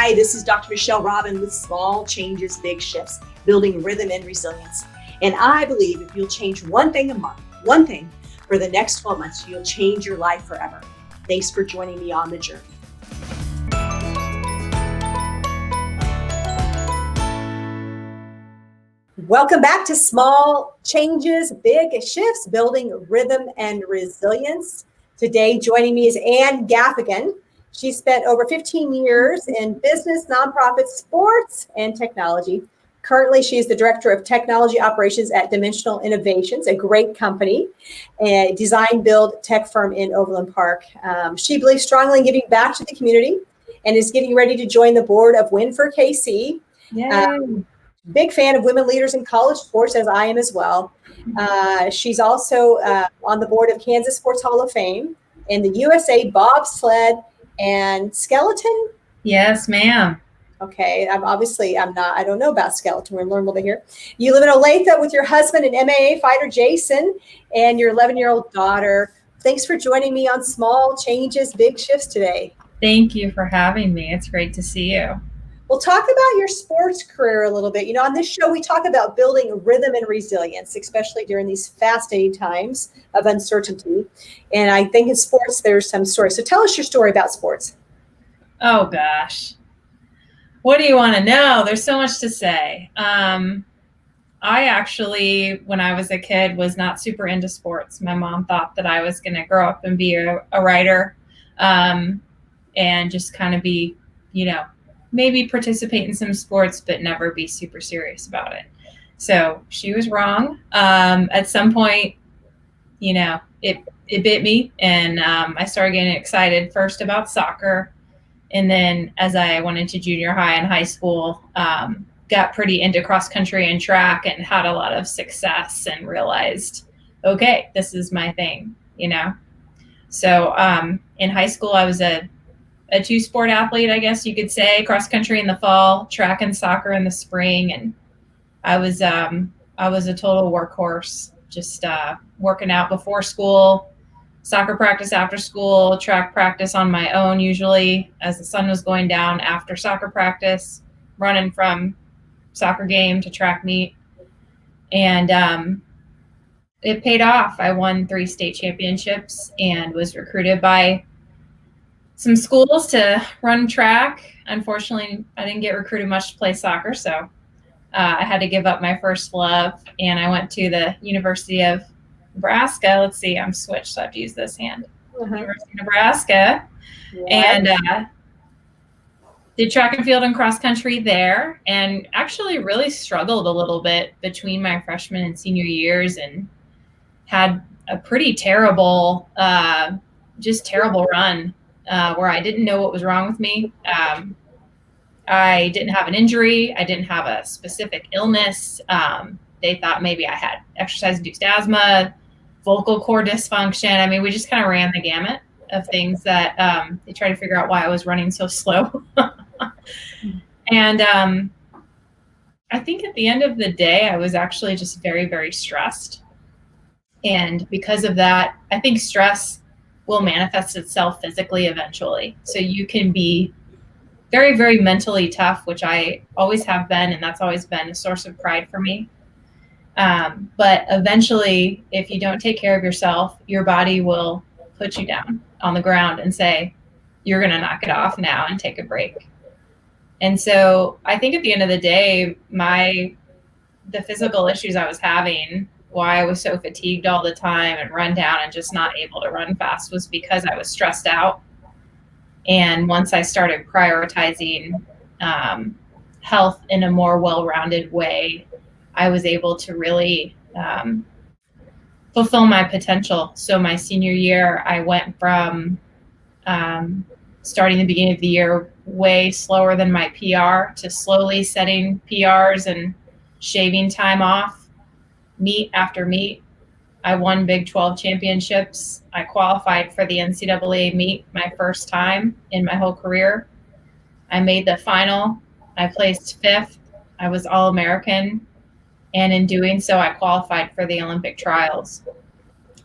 Hi, this is Dr. Michelle Robin with Small Changes, Big Shifts, Building Rhythm and Resilience. And I believe if you'll change one thing a month, one thing for the next 12 months, you'll change your life forever. Thanks for joining me on the journey. Welcome back to Small Changes, Big Shifts, Building Rhythm and Resilience. Today, joining me is Gaffigan. She spent over 15 years in business, nonprofit, sports, and technology. Currently, she is the Director of Technology Operations at Dimensional Innovations, a great company, a design build tech firm in Overland Park. She believes strongly in giving back to the community and is getting ready to join the board of Win for KC. Big fan of women leaders in college sports, as I am as well. She's also on the board of Kansas Sports Hall of Fame and the USA Bobsled and Skeleton. Yes, ma'am. Okay, I don't know about skeleton. We're going to learn a little bit here. You live in Olathe with your husband and MMA fighter, Jason, and your 11-year-old daughter. Thanks for joining me on Small Changes, Big Shifts today. Thank you for having me. It's great to see you. We'll talk about your sports career a little bit. You know, on this show, we talk about building rhythm and resilience, especially during these fascinating times of uncertainty. And I think in sports, there's some stories. So tell us your story about sports. Oh, gosh. What do you want to know? There's so much to say. I actually, when I was a kid, was not super into sports. My mom thought that I was going to grow up and be a writer and just kind of be, maybe participate in some sports, but never be super serious about it. So she was wrong. At some point, it bit me, and I started getting excited first about soccer. And then as I went into junior high and high school, got pretty into cross country and track and had a lot of success and realized, okay, this is my thing, So in high school, I was a two-sport athlete, I guess you could say, cross country in the fall, track and soccer in the spring. And I was a total workhorse, just working out before school, soccer practice after school, track practice on my own, usually as the sun was going down after soccer practice, running from soccer game to track meet. And it paid off. I won 3 state championships and was recruited by some schools to run track. Unfortunately, I didn't get recruited much to play soccer, so I had to give up my first love, and I went to the University of Nebraska. Let's see, I'm switched, so I have to use this hand. University of Nebraska, and did track and field and cross country there, and actually really struggled a little bit between my freshman and senior years, and had a pretty terrible, terrible run. Where I didn't know what was wrong with me. I didn't have an injury. I didn't have a specific illness. They thought maybe I had exercise-induced asthma, vocal cord dysfunction. I mean, we just kind of ran the gamut of things that they tried to figure out why I was running so slow. And I think at the end of the day, I was actually just very, very stressed. And because of that, I think stress will manifest itself physically eventually. So you can be very, very mentally tough, which I always have been, and that's always been a source of pride for me. But eventually, if you don't take care of yourself, your body will put you down on the ground and say, you're going to knock it off now and take a break. And so I think at the end of the day, the physical issues I was having, why I was so fatigued all the time and run down and just not able to run fast, was because I was stressed out. And once I started prioritizing health in a more well-rounded way, I was able to really fulfill my potential. So my senior year, I went from starting the beginning of the year way slower than my PR to slowly setting PRs and shaving time off. Meet after meet. I won Big 12 championships. I qualified for the NCAA meet my first time in my whole career. I made the final. I placed 5th. I was All-American. And in doing so, I qualified for the Olympic trials.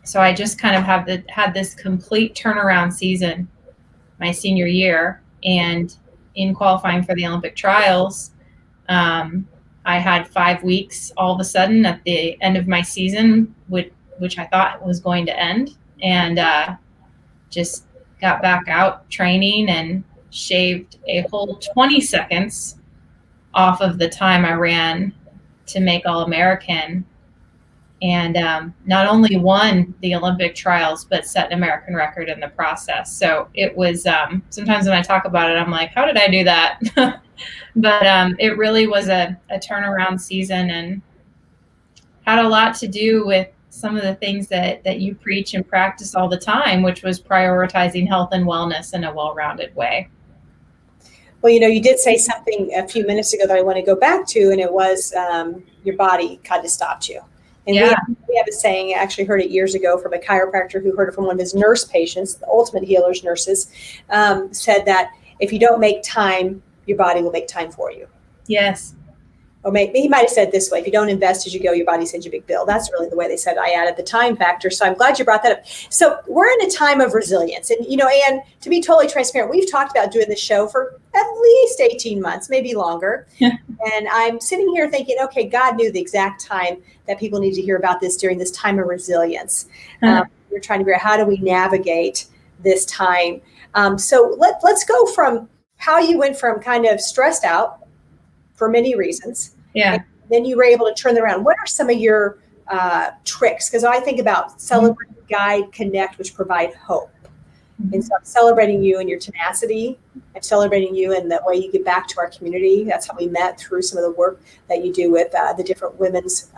So I just kind of had this complete turnaround season my senior year. And in qualifying for the Olympic trials, I had 5 weeks all of a sudden at the end of my season, which I thought was going to end, and just got back out training and shaved a whole 20 seconds off of the time I ran to make All-American, and not only won the Olympic trials, but set an American record in the process. So it was, sometimes when I talk about it, I'm like, how did I do that? But it really was a turnaround season, and had a lot to do with some of the things that you preach and practice all the time, which was prioritizing health and wellness in a well-rounded way. Well, you did say something a few minutes ago that I want to go back to, and it was your body kind of stopped you. And Yeah. we have a saying, I actually heard it years ago from a chiropractor who heard it from one of his nurse patients, the ultimate healers nurses, said that if you don't make time, your body will make time for you. Yes. Or maybe he might have said this way: if you don't invest as you go, your body sends you a big bill. That's really the way they said it. I added the time factor. So I'm glad you brought that up. So we're in a time of resilience. And, Anne, to be totally transparent, we've talked about doing this show for at least 18 months, maybe longer. And I'm sitting here thinking, okay, God knew the exact time that people need to hear about this during this time of resilience. We're trying to figure out how do we navigate this time. So let's go from how you went from kind of stressed out for many reasons. Yeah. And then you were able to turn them around. What are some of your tricks? Because I think about celebrate, guide, connect, which provide hope. And so I'm celebrating you and your tenacity. I'm celebrating you and the way you get back to our community. That's how we met, through some of the work that you do with the different women's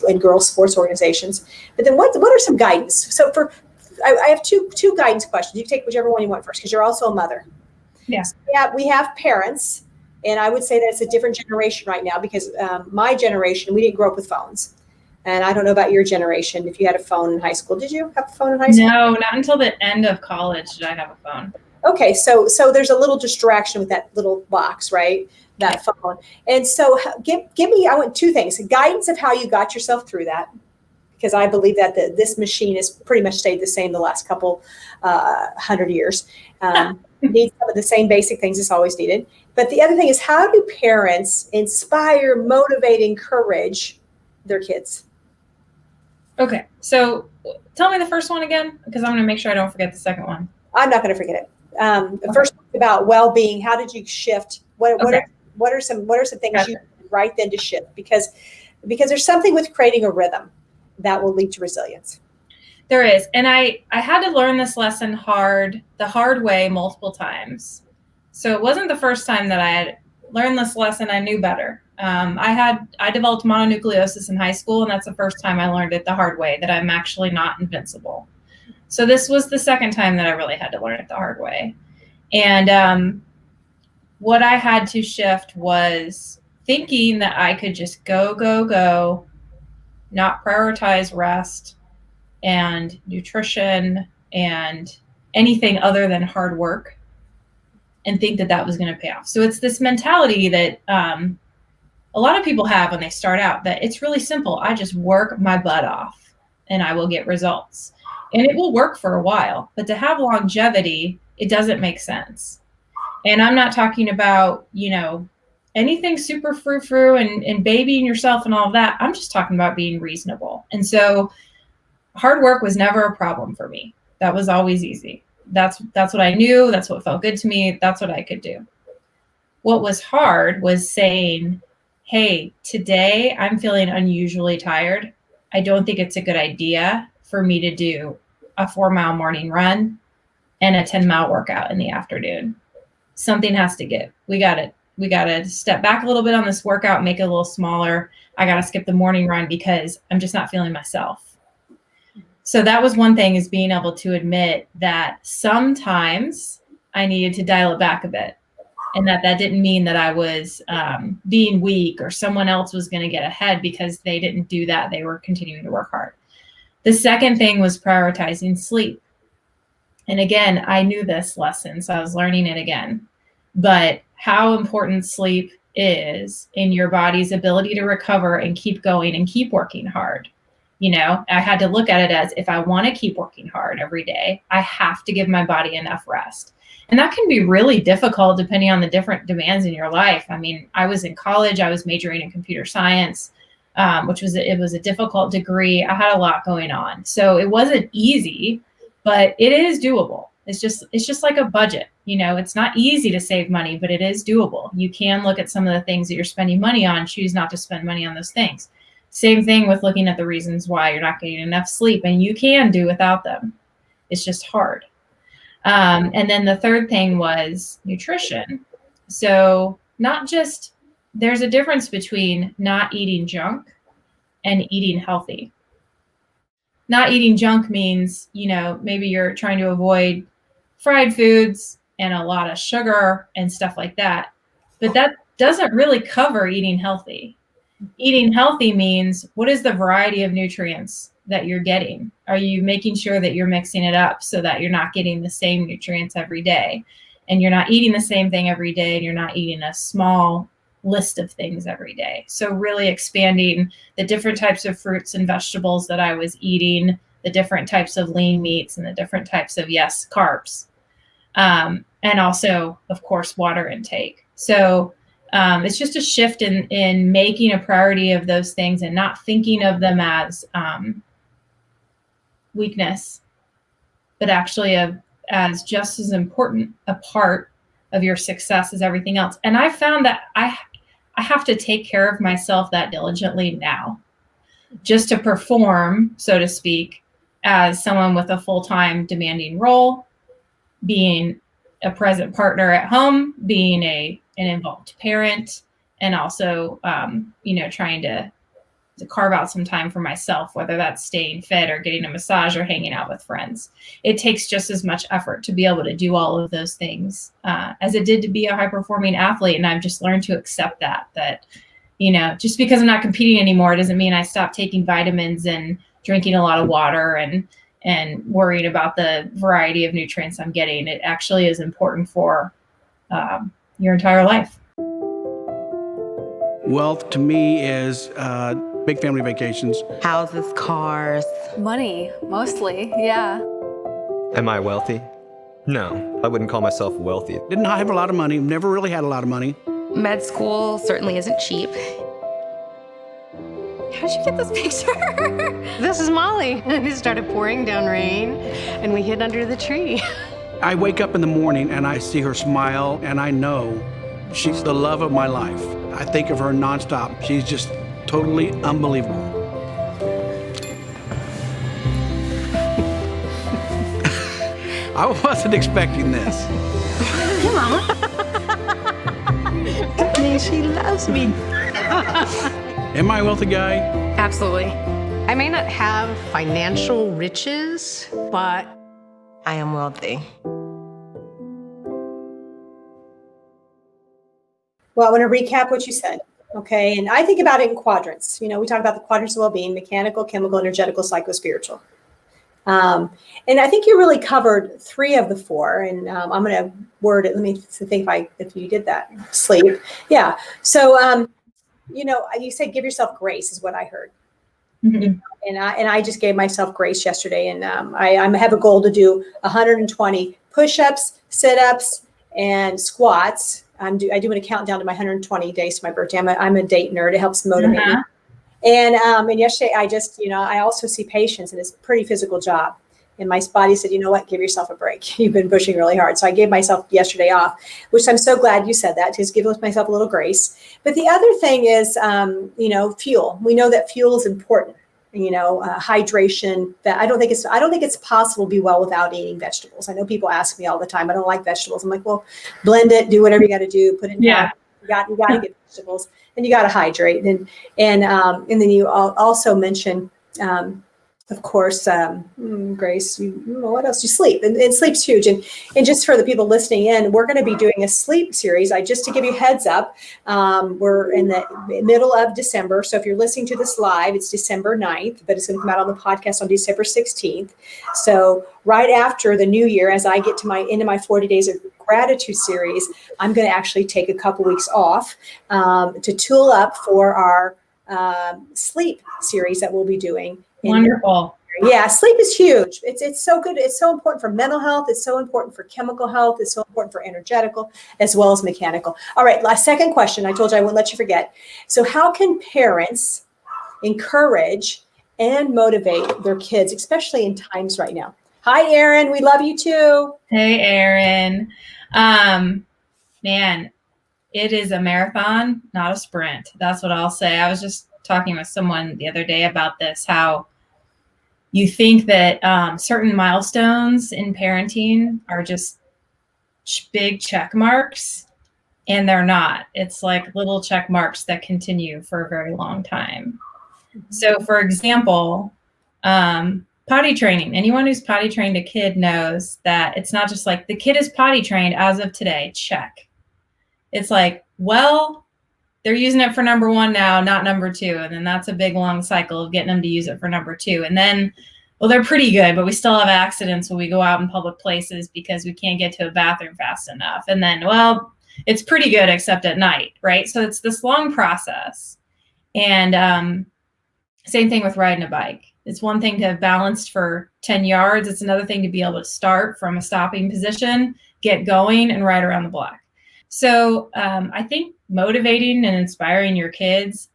and girls sports organizations. But then what are some guidance? So I have two guidance questions. You can take whichever one you want first, because you're also a mother. Yeah. So we have parents. And I would say that it's a different generation right now, because my generation, we didn't grow up with phones. And I don't know about your generation, if you had a phone in high school. Did you have a phone in high school? No, not until the end of college did I have a phone. Okay, so there's a little distraction with that little box, right? That phone. And so give me, I want two things: guidance of how you got yourself through that, because I believe that this machine has pretty much stayed the same the last couple 100 years. Needs some of the same basic things it's always needed. But the other thing is, how do parents inspire, motivate, encourage their kids? Okay, so tell me the first one again, because I'm going to make sure I don't forget the second one. I'm not going to forget it. The first one about well-being. How did you shift? What are some things you did right then to shift? Because there's something with creating a rhythm that will lead to resilience. There is. And I had to learn this lesson the hard way multiple times. So it wasn't the first time that I had learned this lesson. I knew better. I developed mononucleosis in high school, and that's the first time I learned it the hard way, that I'm actually not invincible. So this was the second time that I really had to learn it the hard way. And what I had to shift was thinking that I could just go, not prioritize rest and nutrition and anything other than hard work, and think that was going to pay off. So it's this mentality that a lot of people have when they start out, that it's really simple. I just work my butt off and I will get results. And it will work for a while, but to have longevity, it doesn't make sense. And I'm not talking about, anything super frou-frou and babying yourself and all of that. I'm just talking about being reasonable. And so hard work was never a problem for me. That was always easy. That's what I knew. That's what felt good to me. That's what I could do. What was hard was saying, hey, today I'm feeling unusually tired. I don't think it's a good idea for me to do a 4-mile morning run and a 10-mile workout in the afternoon. Something has to give. We got to step back a little bit on this workout, make it a little smaller. I got to skip the morning run because I'm just not feeling myself. So that was one thing, is being able to admit that sometimes I needed to dial it back a bit, and that didn't mean that I was being weak or someone else was going to get ahead because they didn't do that. They were continuing to work hard. The second thing was prioritizing sleep. And again, I knew this lesson, so I was learning it again. But how important sleep is in your body's ability to recover and keep going and keep working hard. I had to look at it as, if I want to keep working hard every day, I have to give my body enough rest. And that can be really difficult depending on the different demands in your life. I mean, I was in college, I was majoring in computer science, it was a difficult degree. I had a lot going on. So it wasn't easy, but it is doable. It's just like a budget. It's not easy to save money, but it is doable. You can look at some of the things that you're spending money on, choose not to spend money on those things. Same thing with looking at the reasons why you're not getting enough sleep, and you can do without them. It's just hard. And then the third thing was nutrition. So there's a difference between not eating junk and eating healthy. Not eating junk means, maybe you're trying to avoid fried foods and a lot of sugar and stuff like that. But that doesn't really cover eating healthy. Eating healthy means, what is the variety of nutrients that you're getting? Are you making sure that you're mixing it up so that you're not getting the same nutrients every day, and you're not eating the same thing every day, and you're not eating a small list of things every day? So really expanding the different types of fruits and vegetables that I was eating, the different types of lean meats, and the different types of, carbs. And also, of course, water intake. So it's just a shift in making a priority of those things and not thinking of them as weakness, but actually as just as important a part of your success as everything else. And I found that I have to take care of myself that diligently now, just to perform, so to speak, as someone with a full-time demanding role, being a present partner at home, being an involved parent, and also, trying to carve out some time for myself, whether that's staying fit or getting a massage or hanging out with friends. It takes just as much effort to be able to do all of those things as it did to be a high-performing athlete. And I've just learned to accept that, just because I'm not competing anymore doesn't mean I stop taking vitamins and drinking a lot of water and worrying about the variety of nutrients I'm getting. It actually is important for your entire life. Wealth to me is big family vacations. Houses, cars. Money, mostly, yeah. Am I wealthy? No, I wouldn't call myself wealthy. Didn't have a lot of money, never really had a lot of money. Med school certainly isn't cheap. How'd you get this picture? This is Molly. It started pouring down rain, and we hid under the tree. I wake up in the morning and I see her smile, and I know she's the love of my life. I think of her nonstop. She's just totally unbelievable. I wasn't expecting this. Hey, Mama. She loves me. Am I a wealthy guy? Absolutely. I may not have financial riches, but I am wealthy. Well, I want to recap what you said. Okay. And I think about it in quadrants. We talk about the quadrants of well-being: mechanical, chemical, energetical, psycho-spiritual. And I think you really covered 3 of the 4. And I'm going to word it. Let me think if you did that. Sleep. Yeah. So, you said give yourself grace is what I heard. Mm-hmm. And I just gave myself grace yesterday. And I have a goal to do 120 push-ups, sit-ups, and squats. I do a countdown to my 120 days to my birthday. I'm a date nerd. It helps motivate me. And yesterday I just, I also see patients, and it's a pretty physical job. And my body said, you know what, give yourself a break. You've been pushing really hard. So I gave myself yesterday off, which I'm so glad you said that, to just give myself a little grace. But the other thing is, fuel. We know that fuel is important. Hydration. That I don't think it's possible to be well without eating vegetables. I know people ask me all the time, I don't like vegetables. I'm like, well, blend it, do whatever you got to do, put it in. You got to get vegetables, and you got to hydrate. And then you also mentioned, of course, Grace, what else? You sleep, and sleep's huge. And just for the people listening in, we're going to be doing a sleep series. Just to give you a heads up, we're in the middle of December. So if you're listening to this live, it's December 9th, but it's going to come out on the podcast on December 16th. So right after the new year, as I get to into my 40 days of gratitude series, I'm going to actually take a couple weeks off to tool up for our sleep series that we'll be doing. Wonderful. Yeah, sleep is huge. It's so good. It's so important for mental health. It's so important for chemical health. It's so important for energetical as well as mechanical. All right, last second question. I told you I wouldn't let you forget. So how can parents encourage and motivate their kids, especially in times right now? Hi, Erin. We love you too. Hey, Erin. Man, it is a marathon, not a sprint. That's what I'll say. I was just talking with someone the other day about this, how you think that certain milestones in parenting are just big check marks, and they're not. It's like little check marks that continue for a very long time. So, for example, potty training. Anyone who's potty trained a kid knows that it's not just like the kid is potty trained as of today, check. It's like, well, they're using it for number 1 now, not number 2. And then that's a big long cycle of getting them to use it for number 2. And then, well, they're pretty good, but we still have accidents when we go out in public places because we can't get to a bathroom fast enough. And then, well, it's pretty good except at night, right? So it's this long process. And same thing with riding a bike. It's one thing to have balanced for 10 yards. It's another thing to be able to start from a stopping position, get going, and ride around the block. So I think motivating and inspiring your kids,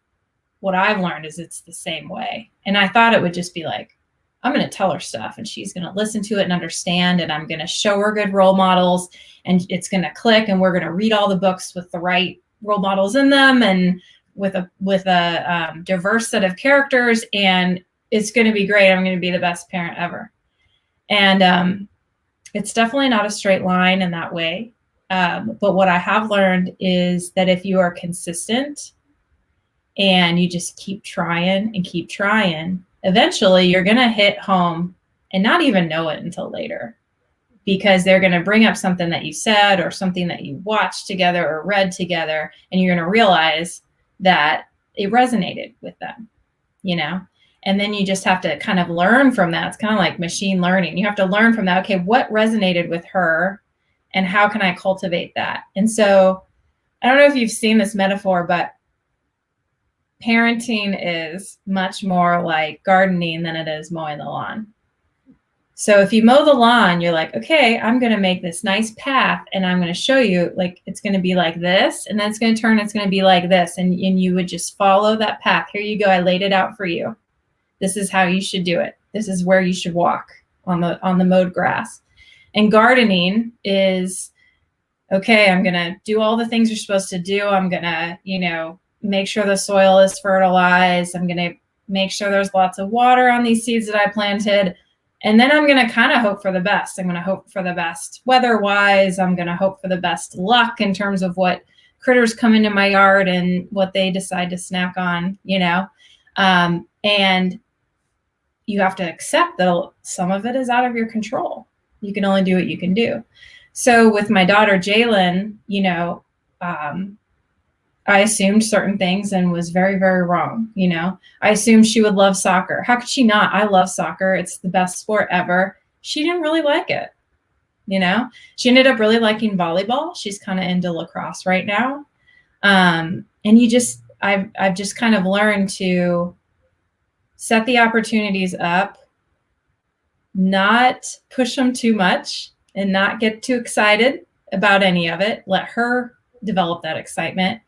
what I've learned is it's the same way. And I thought it would just be like, I'm going to tell her stuff and she's going to listen to it and understand, and I'm going to show her good role models and it's going to click, and we're going to read all the books with the right role models in them and with a diverse set of characters, and it's going to be great. I'm going to be the best parent ever. And it's definitely not a straight line in that way. But what I have learned is that if you are consistent and you just keep trying and keep trying, eventually you're going to hit home and not even know it until later, because they're going to bring up something that you said or something that you watched together or read together, and you're going to realize that it resonated with them, you know? And then you just have to kind of learn from that. It's kind of like machine learning. You have to learn from that. Okay, what resonated with her and how can I cultivate that? And so I don't know if you've seen this metaphor, but parenting is much more like gardening than it is mowing the lawn. So if you mow the lawn, you're like, okay, I'm going to make this nice path and I'm going to show you, like, it's going to be like this, and then it's going to turn, it's going to be like this. And you would just follow that path. Here you go. I laid it out for you. This is how you should do it. This is where you should walk on the mowed grass. And gardening is, okay, I'm going to do all the things you're supposed to do. I'm going to, make sure the soil is fertilized. I'm going to make sure there's lots of water on these seeds that I planted. And then I'm going to kind of hope for the best. I'm going to hope for the best weather-wise. I'm going to hope for the best luck in terms of what critters come into my yard and what they decide to snack on, and you have to accept that some of it is out of your control. You can only do what you can do. So with my daughter, Jaelyn, I assumed certain things and was very, very wrong. I assumed she would love soccer. How could she not? I love soccer. It's the best sport ever. She didn't really like it. She ended up really liking volleyball. She's kind of into lacrosse right now. And I've just kind of learned to set the opportunities up, not push them too much and not get too excited about any of it. Let her develop that excitement.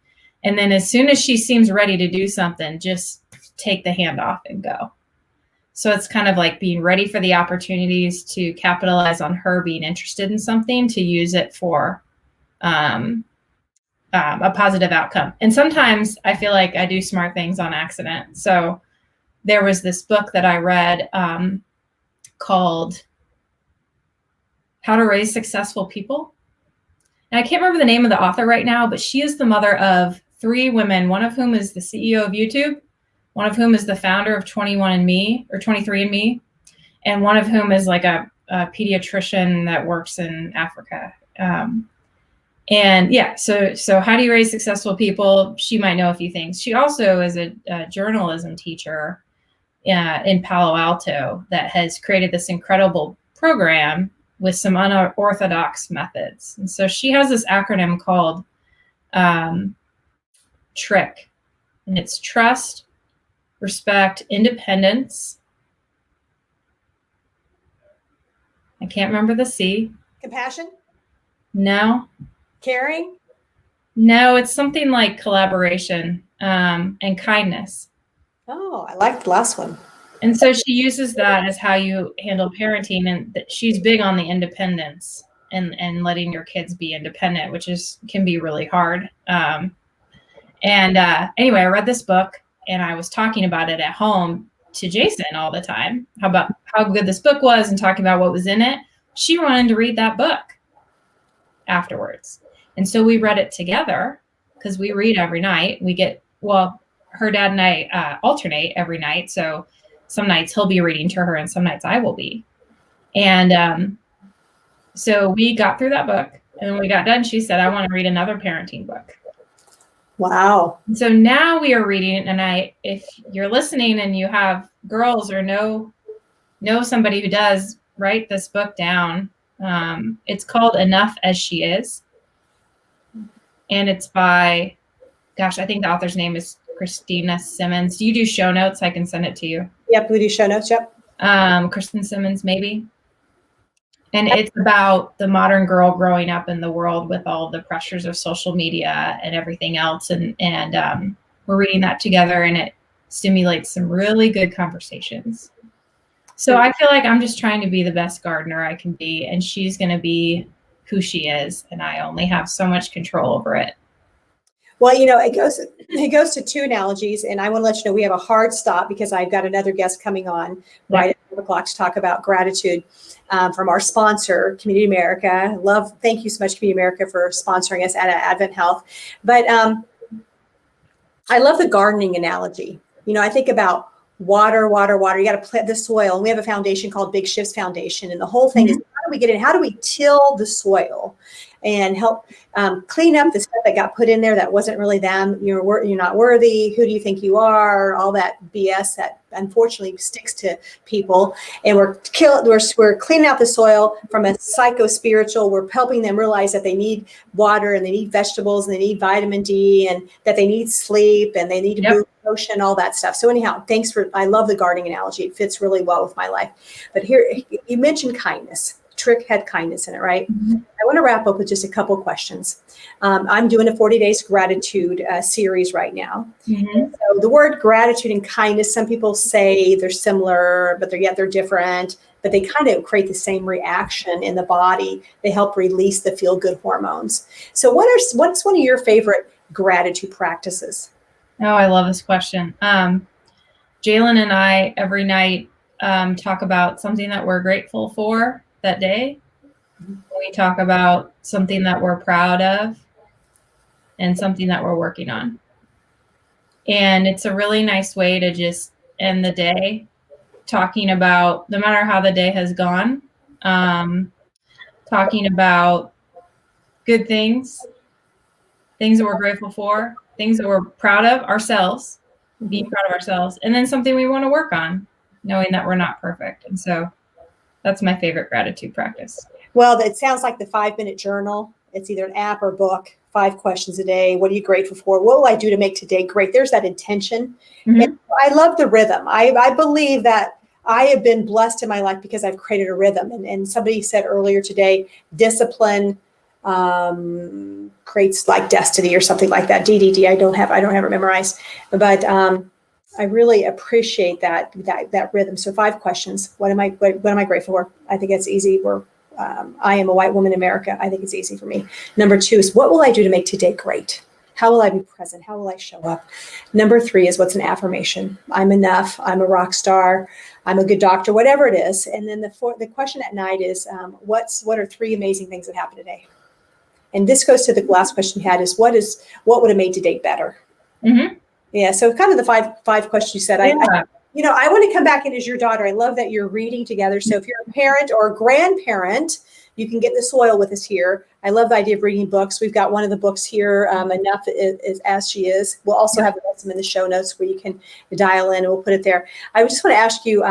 And then as soon as she seems ready to do something, just take the hand off and go. So it's kind of like being ready for the opportunities to capitalize on her being interested in something, to use it for a positive outcome. And sometimes I feel like I do smart things on accident. So there was this book that I read called How to Raise Successful People. And I can't remember the name of the author right now, but she is the mother of 3 women, one of whom is the CEO of YouTube, one of whom is the founder of 21andMe or 23andMe, and one of whom is like a pediatrician that works in Africa. So how do you raise successful people? She might know a few things. She also is a journalism teacher in Palo Alto that has created this incredible program with some unorthodox methods. And so she has this acronym called TRICK, and it's trust, respect, independence, I can't remember the C. Compassion? No. Caring? No, it's something like collaboration and kindness. Oh, I like the last one. And so she uses that as how you handle parenting, and she's big on the independence and letting your kids be independent, which can be really hard. Anyway, I read this book and I was talking about it at home to Jason all the time, about how good this book was and talking about what was in it. She wanted to read that book afterwards. And so we read it together because we read every night. Her dad and I alternate every night. So some nights he'll be reading to her and some nights I will be. And so we got through that book. And when we got done, she said, I want to read another parenting book. Wow. And so now we are reading it. And if you're listening and you have girls or know somebody who does, write this book down. It's called Enough as She Is. And it's by, I think the author's name is Christina Simmons. Do you do show notes? I can send it to you. Yep, we do show notes. Yep. Kristen Simmons, maybe. And it's about the modern girl growing up in the world with all the pressures of social media and everything else. And we're reading that together, and it stimulates some really good conversations. So I feel like I'm just trying to be the best gardener I can be, and she's going to be who she is, and I only have so much control over it. Well, it goes to two analogies, and I want to let you know we have a hard stop because I've got another guest coming on right at 5 o'clock to talk about gratitude from our sponsor, Community America. Thank you so much, Community America, for sponsoring us at Advent Health. But I love the gardening analogy. I think about water. You got to plant the soil. And we have a foundation called Big Shifts Foundation. And the whole thing is, how do we get in? How do we till the soil and help clean up the stuff that got put in there that wasn't really them? You're not worthy. Who do you think you are? All that BS that unfortunately sticks to people. And we're cleaning out the soil from a psycho-spiritual. We're helping them realize that they need water and they need vegetables and they need vitamin D and that they need sleep and they need to move motion, all that stuff. So anyhow, I love the gardening analogy. It fits really well with my life. But here, you mentioned kindness. Trick had kindness in it, right? Mm-hmm. I want to wrap up with just a couple questions. I'm doing a 40 days gratitude series right now. Mm-hmm. So the word gratitude and kindness, some people say they're similar, but they're different, but they kind of create the same reaction in the body. They help release the feel-good hormones. So what's one of your favorite gratitude practices? Oh, I love this question. Jaelyn and I every night talk about something that we're grateful for that day. We talk about something that we're proud of and something that we're working on. And it's a really nice way to just end the day talking about, no matter how the day has gone, talking about good things that we're grateful for, things that we're proud of ourselves, being proud of ourselves, and then something we want to work on, knowing that we're not perfect. And so that's my favorite gratitude practice. Well, it sounds like the 5-minute journal. It's either an app or book, 5 questions a day. What are you grateful for? What will I do to make today great? There's that intention. Mm-hmm. And I love the rhythm. I believe that I have been blessed in my life because I've created a rhythm. And somebody said earlier today, discipline creates like destiny or something like that. DDD. I don't have it memorized, but I really appreciate that rhythm. So 5 questions. What am I grateful for? I think it's easy. I am a white woman in America. I think it's easy for me. Number 2 is, what will I do to make today great? How will I be present? How will I show up? Number 3 is, what's an affirmation? I'm enough. I'm a rock star. I'm a good doctor, whatever it is. And then the question at night is, what are 3 amazing things that happened today? And this goes to the last question you had, is what would have made today better? Mm-hmm. Yeah. So kind of the five questions you said. Yeah. I want to come back in as your daughter. I love that you're reading together. So if you're a parent or a grandparent, you can get in the soil with us here. I love the idea of reading books. We've got one of the books here, Enough is As She Is. We'll also have them in the show notes where you can dial in and we'll put it there. I just want to ask you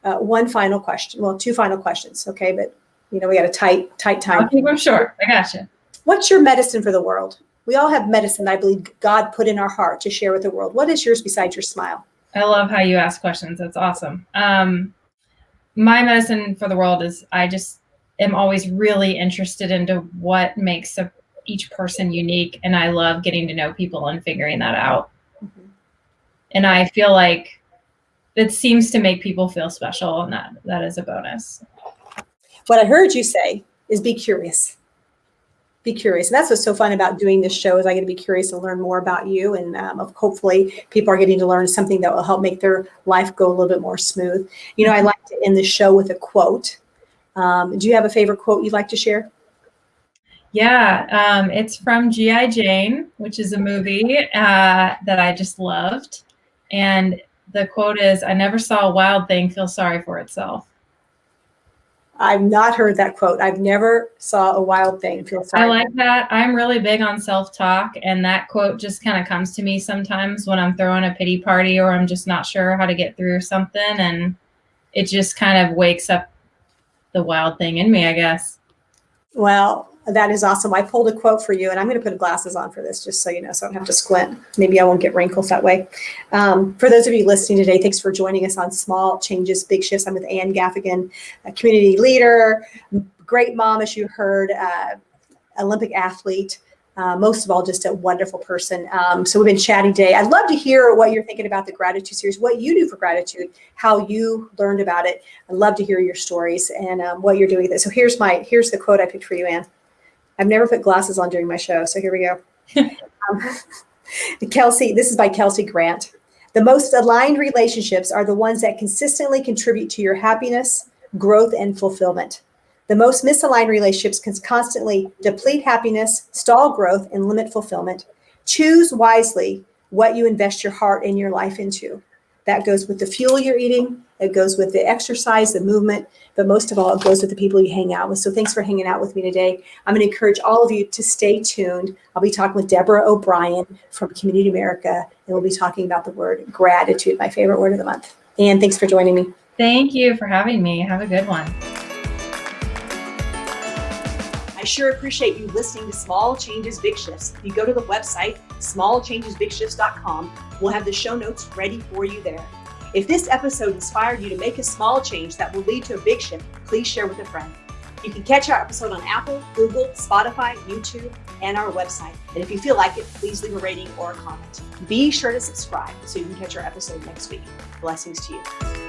one final question. Well, 2 final questions. Okay. But we got a tight time. I think I'm sure. I got you. What's your medicine for the world? We all have medicine, I believe God put in our heart to share with the world. What is yours besides your smile? I love how you ask questions. That's awesome. my medicine for the world is I just am always really interested into what makes each person unique. And I love getting to know people and figuring that out. Mm-hmm. And I feel like it seems to make people feel special, and that is a bonus. What I heard you say is be curious. Be curious. And that's what's so fun about doing this show is I get to be curious and learn more about you. And hopefully people are getting to learn something that will help make their life go a little bit more smooth. You know, I like to end the show with a quote. Do you have a favorite quote you'd like to share? Yeah, it's from G.I. Jane, which is a movie that I just loved. And the quote is, "I never saw a wild thing feel sorry for itself." I've not heard that quote. I've never saw a wild thing feel sorry. I like that. I'm really big on self-talk, and that quote just kind of comes to me sometimes when I'm throwing a pity party or I'm just not sure how to get through something, and it just kind of wakes up the wild thing in me, I guess. Well, that is awesome. I pulled a quote for you, and I'm going to put glasses on for this, just so you know, so I don't have to squint. Maybe I won't get wrinkles that way. For those of you listening today, thanks for joining us on Small Changes, Big Shifts. I'm with Ann Gaffigan, a community leader, great mom, as you heard, Olympic athlete, most of all, just a wonderful person. So we've been chatting today. I'd love to hear what you're thinking about the gratitude series, what you do for gratitude, how you learned about it. I'd love to hear your stories and what you're doing with it. So here's the quote I picked for you, Ann. I've never put glasses on during my show, so here we go. Kelsey, this is by Kelsey Grant. The most aligned relationships are the ones that consistently contribute to your happiness, growth, and fulfillment. The most misaligned relationships can constantly deplete happiness, stall growth, and limit fulfillment. Choose wisely what you invest your heart and your life into. That goes with the fuel you're eating. It goes with the exercise, the movement, but most of all, it goes with the people you hang out with. So thanks for hanging out with me today. I'm going to encourage all of you to stay tuned. I'll be talking with Deborah O'Brien from Community America, and we'll be talking about the word gratitude, my favorite word of the month. Ann, thanks for joining me. Thank you for having me. Have a good one. I sure appreciate you listening to Small Changes, Big Shifts. If you go to the website, smallchangesbigshifts.com, we'll have the show notes ready for you there. If this episode inspired you to make a small change that will lead to a big shift, please share with a friend. You can catch our episode on Apple, Google, Spotify, YouTube, and our website. And if you feel like it, please leave a rating or a comment. Be sure to subscribe so you can catch our episode next week. Blessings to you.